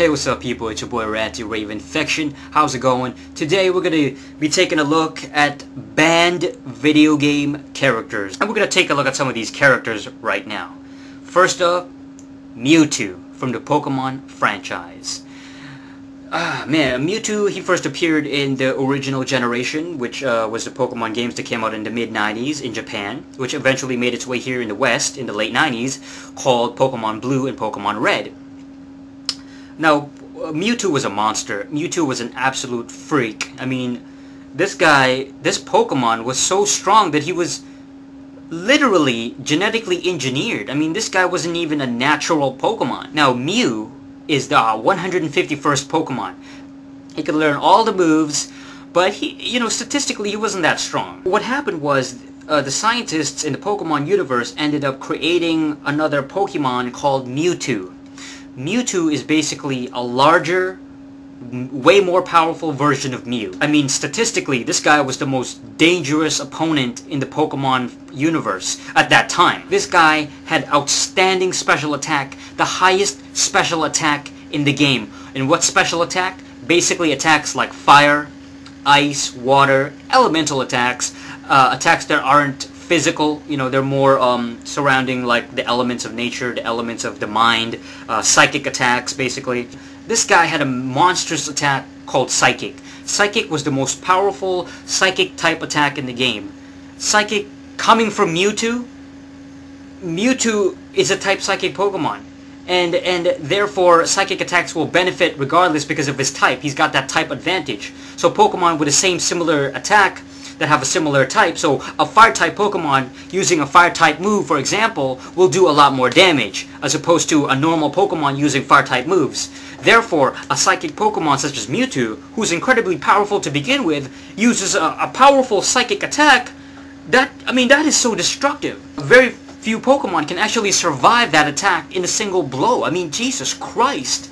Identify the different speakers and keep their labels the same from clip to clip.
Speaker 1: Hey, what's up people, it's your boy RantNRavinFection. How's it going? Today we're going to be taking a look at banned video game characters. And we're going to take a look at some of these characters right now. First up, Mewtwo from the Pokemon franchise. Man, Mewtwo, he first appeared in the original generation, which was the Pokemon games that came out in the mid-90s in Japan, which eventually made its way here in the West in the late 90s, called Pokemon Blue and Pokemon Red. Now, Mewtwo was a monster. Mewtwo was an absolute freak. I mean, this Pokemon was so strong that he was literally genetically engineered. I mean, this guy wasn't even a natural Pokemon. Now, Mew is the 151st Pokemon. He could learn all the moves, but statistically, he wasn't that strong. What happened was, the scientists in the Pokemon universe ended up creating another Pokemon called Mewtwo. Mewtwo is basically a larger, way more powerful version of Mew. I mean, statistically, this guy was the most dangerous opponent in the Pokemon universe at that time. This guy had outstanding special attack, the highest special attack in the game. And what special attack? Basically attacks like fire, ice, water, elemental attacks, attacks that aren't physical, they're more surrounding like the elements of nature, the elements of the mind, psychic attacks basically. This guy had a monstrous attack called Psychic. Psychic was the most powerful psychic type attack in the game. Psychic coming from Mewtwo. Mewtwo is a type psychic Pokemon. And therefore psychic attacks will benefit regardless because of his type. He's got that type advantage. So Pokemon with the same similar attack that have a similar type, so a fire-type Pokemon using a fire-type move, for example, will do a lot more damage, as opposed to a normal Pokemon using fire-type moves. Therefore, a psychic Pokemon such as Mewtwo, who's incredibly powerful to begin with, uses a powerful psychic attack, that is so destructive. Very few Pokemon can actually survive that attack in a single blow. I mean, Jesus Christ.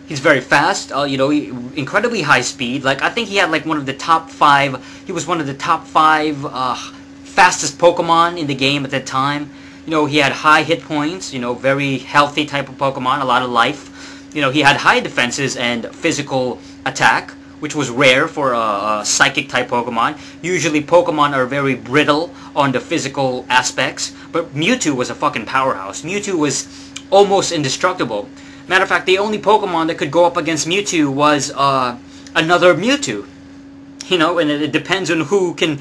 Speaker 1: He's very fast, incredibly high speed. Like, I think he had like one of the top 5, he was one of the top 5 fastest Pokemon in the game at that time. He had high hit points, very healthy type of Pokemon, a lot of life. He had high defenses and physical attack, which was rare for a psychic type Pokemon. Usually Pokemon are very brittle on the physical aspects, but Mewtwo was a fucking powerhouse. Mewtwo was almost indestructible. Matter of fact, the only Pokemon that could go up against Mewtwo was another Mewtwo. And it depends on who can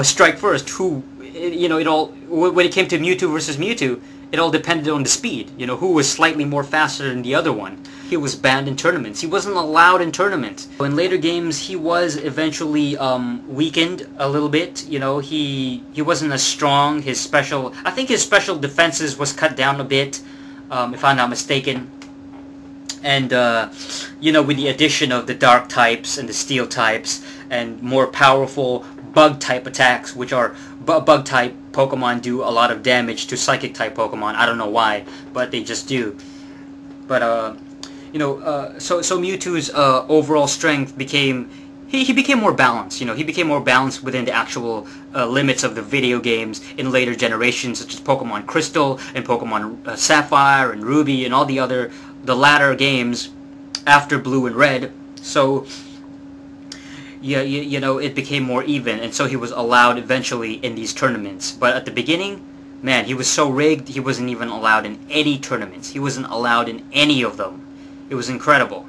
Speaker 1: strike first. When it came to Mewtwo versus Mewtwo, it all depended on the speed. Who was slightly more faster than the other one. He was banned in tournaments. He wasn't allowed in tournaments. In later games, he was eventually weakened a little bit. He wasn't as strong. I think his special defenses was cut down a bit, if I'm not mistaken. And, with the addition of the dark types and the steel types and more powerful bug type attacks, which are bug type Pokemon do a lot of damage to psychic type Pokemon. I don't know why, but they just do. But, so Mewtwo's overall strength became, he became more balanced, he became more balanced within the actual limits of the video games in later generations, such as Pokemon Crystal and Pokemon Sapphire and Ruby and all the latter games after Blue and Red. So, it became more even, and so he was allowed eventually in these tournaments. But at the beginning, man, he was so rigged, he wasn't even allowed in any tournaments. He wasn't allowed in any of them. It was incredible.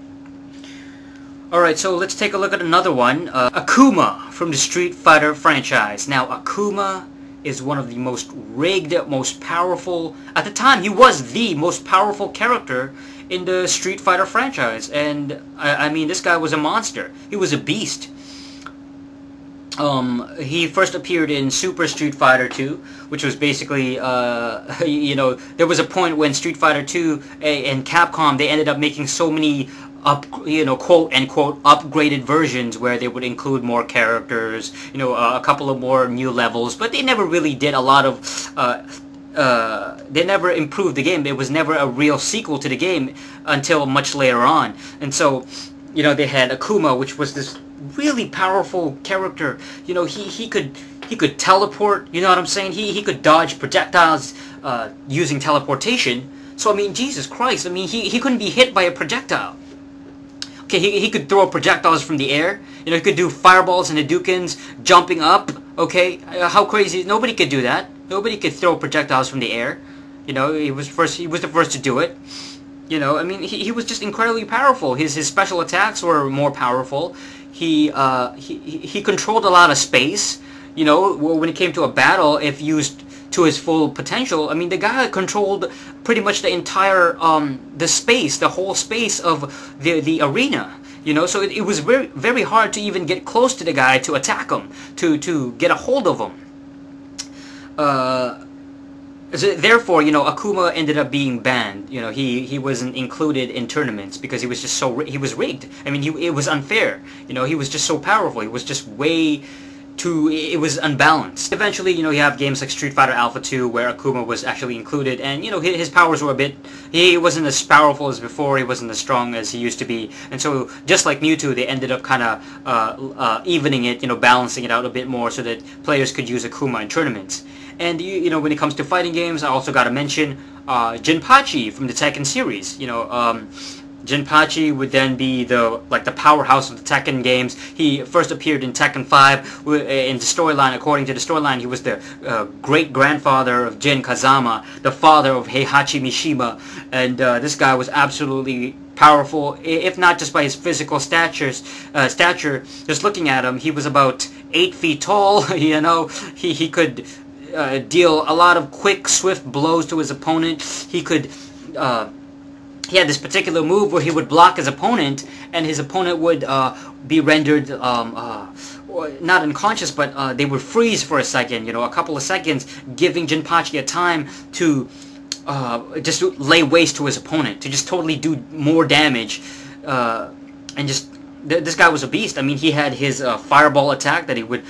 Speaker 1: Alright, so let's take a look at another one. Akuma from the Street Fighter franchise. Now, Akuma is one of the most rigged, most powerful... At the time, he was the most powerful character in the Street Fighter franchise. And, I mean, this guy was a monster. He was a beast. He first appeared in Super Street Fighter 2, which was basically, there was a point when Street Fighter 2 and Capcom, they ended up making so many quote-unquote upgraded versions where they would include more characters, a couple of more new levels, but they never really did a lot of, they never improved the game. It was never a real sequel to the game until much later on. And so, they had Akuma, which was this really powerful character. He could teleport, you know what I'm saying? He could dodge projectiles using teleportation. So I mean, Jesus Christ, I mean, he couldn't be hit by a projectile. Okay, he could throw projectiles from the air. You know, he could do fireballs and Hadoukens jumping up. Okay, how crazy? Nobody could do that. Nobody could throw projectiles from the air. You know, he was the first to do it. You know, I mean, he was just incredibly powerful. His special attacks were more powerful. He controlled a lot of space. You know, when it came to a battle, if used to his full potential, I mean, the guy controlled pretty much the entire the whole space of the arena. You know, so it was very, very hard to even get close to the guy to attack him, to get a hold of him. So therefore, you know, Akuma ended up being banned. You know, he wasn't included in tournaments because he was just he was rigged. I mean, it was unfair. You know, he was just so powerful. He was just way too. It was unbalanced. Eventually, you know, you have games like Street Fighter Alpha 2 where Akuma was actually included, and you know, his powers were a bit. He wasn't as powerful as before. He wasn't as strong as he used to be, and so just like Mewtwo, they ended up kind of evening it. You know, balancing it out a bit more so that players could use Akuma in tournaments. And you know, when it comes to fighting games, I also got to mention Jinpachi from the Tekken series. You know, Jinpachi would then be the powerhouse of the Tekken games. He first appeared in Tekken 5 in the storyline. According to the storyline, he was the great-grandfather of Jin Kazama, the father of Heihachi Mishima, and this guy was absolutely powerful, if not just by his physical stature. Just looking at him, he was about 8 feet tall. You know, he could deal a lot of quick, swift blows to his opponent. He could, he had this particular move where he would block his opponent, and his opponent would be rendered, not unconscious, but they would freeze for a second, you know, a couple of seconds, giving Jinpachi a time to just to lay waste to his opponent, to just totally do more damage, and just, this guy was a beast. I mean, he had his fireball attack that he would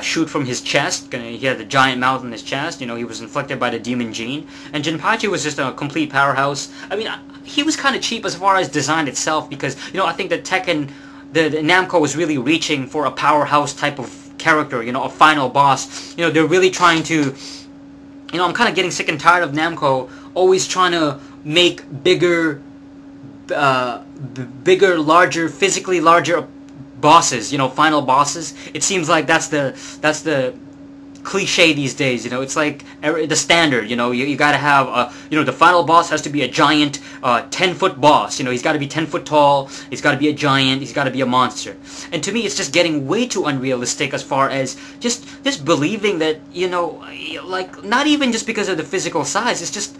Speaker 1: shoot from his chest. He had a giant mouth in his chest. You know, he was inflicted by the demon gene. And Jinpachi was just a complete powerhouse. I mean, he was kind of cheap as far as design itself, because, you know, I think that Tekken, the Namco was really reaching for a powerhouse type of character, you know, a final boss. You know, they're really trying to, you know, I'm kind of getting sick and tired of Namco always trying to make bigger, larger, physically larger bosses, you know, final bosses. It seems like that's the cliche these days, you know. It's like the standard, you know. You gotta have you know, the final boss has to be a giant 10-foot boss. You know, he's got to be 10 foot tall, he's got to be a giant, he's got to be a monster. And to me, it's just getting way too unrealistic as far as just believing that, you know, like, not even just because of the physical size, it's just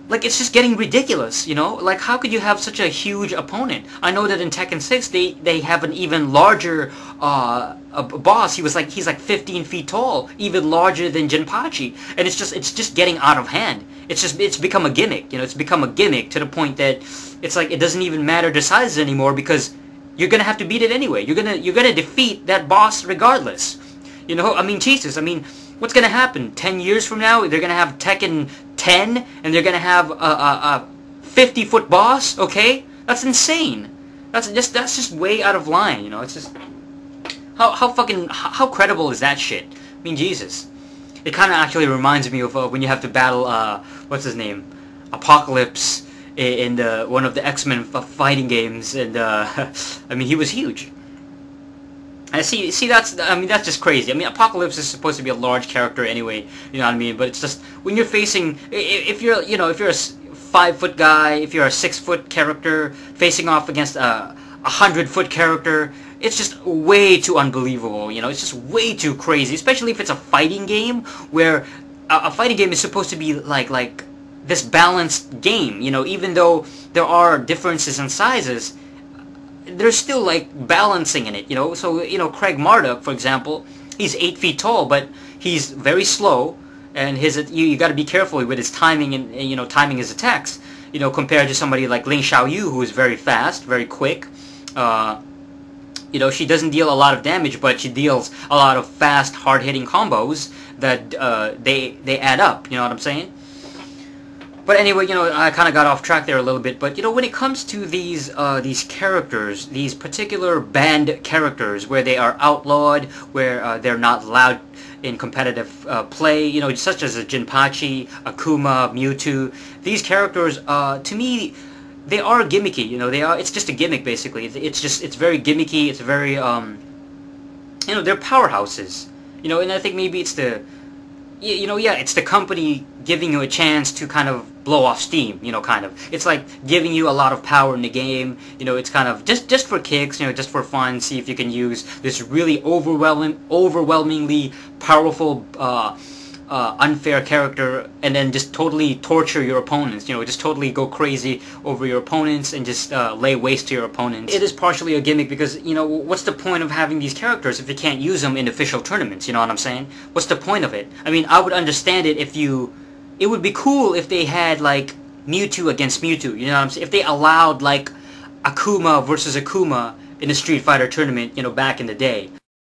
Speaker 1: like, it's just getting ridiculous, you know? Like, how could you have such a huge opponent? I know that in Tekken 6, they have an even larger a boss. He's like 15 feet tall, even larger than Jinpachi. And it's just getting out of hand. It's become a gimmick, you know? It's become a gimmick to the point that it's like, it doesn't even matter the sizes anymore, because you're gonna have to beat it anyway. You're gonna defeat that boss regardless. You know, I mean, Jesus, I mean, what's gonna happen? 10 years from now, they're gonna have Tekken 10, and they're gonna have a 50-foot boss. Okay, that's insane. That's just way out of line. You know, it's just how credible is that shit? I mean, Jesus. It kind of actually reminds me of when you have to battle what's his name, Apocalypse in one of the X-Men fighting games, and I mean, he was huge. I see. That's just crazy. I mean, Apocalypse is supposed to be a large character anyway. You know what I mean? But it's just when you're facing, if you're a 5-foot guy, if you're a 6-foot character facing off against a 100-foot character, it's just way too unbelievable. You know, it's just way too crazy. Especially if it's a fighting game, where a fighting game is supposed to be like this balanced game. You know, even though there are differences in sizes, there's still like balancing in it, you know. So, you know, Craig Marduk, for example, he's 8 feet tall, but he's very slow, and you got to be careful with his timing and, you know, timing his attacks, you know, compared to somebody like Ling Xiaoyu, who is very fast, very quick. You know, she doesn't deal a lot of damage, but she deals a lot of fast, hard-hitting combos that they add up. You know what I'm saying? But anyway, I kind of got off track there a little bit. But when it comes to these characters, these particular banned characters, where they are outlawed, where they're not allowed in competitive play, such as a Jinpachi, Akuma, Mewtwo, these characters, to me, they are gimmicky. They are. It's just a gimmick, basically. It's very gimmicky. It's very they're powerhouses. And I think maybe it's the it's the company giving you a chance to kind of blow off steam, kind of. It's like giving you a lot of power in the game, it's kind of just for kicks, just for fun, see if you can use this really overwhelmingly powerful, unfair character, and then just totally torture your opponents, just totally go crazy over your opponents and just lay waste to your opponents. It is partially a gimmick because, what's the point of having these characters if you can't use them in official tournaments, you know what I'm saying? What's the point of it? I mean, I would understand it if it would be cool if they had, like, Mewtwo against Mewtwo, you know what I'm saying? If they allowed, like, Akuma versus Akuma in a Street Fighter tournament, back in the day.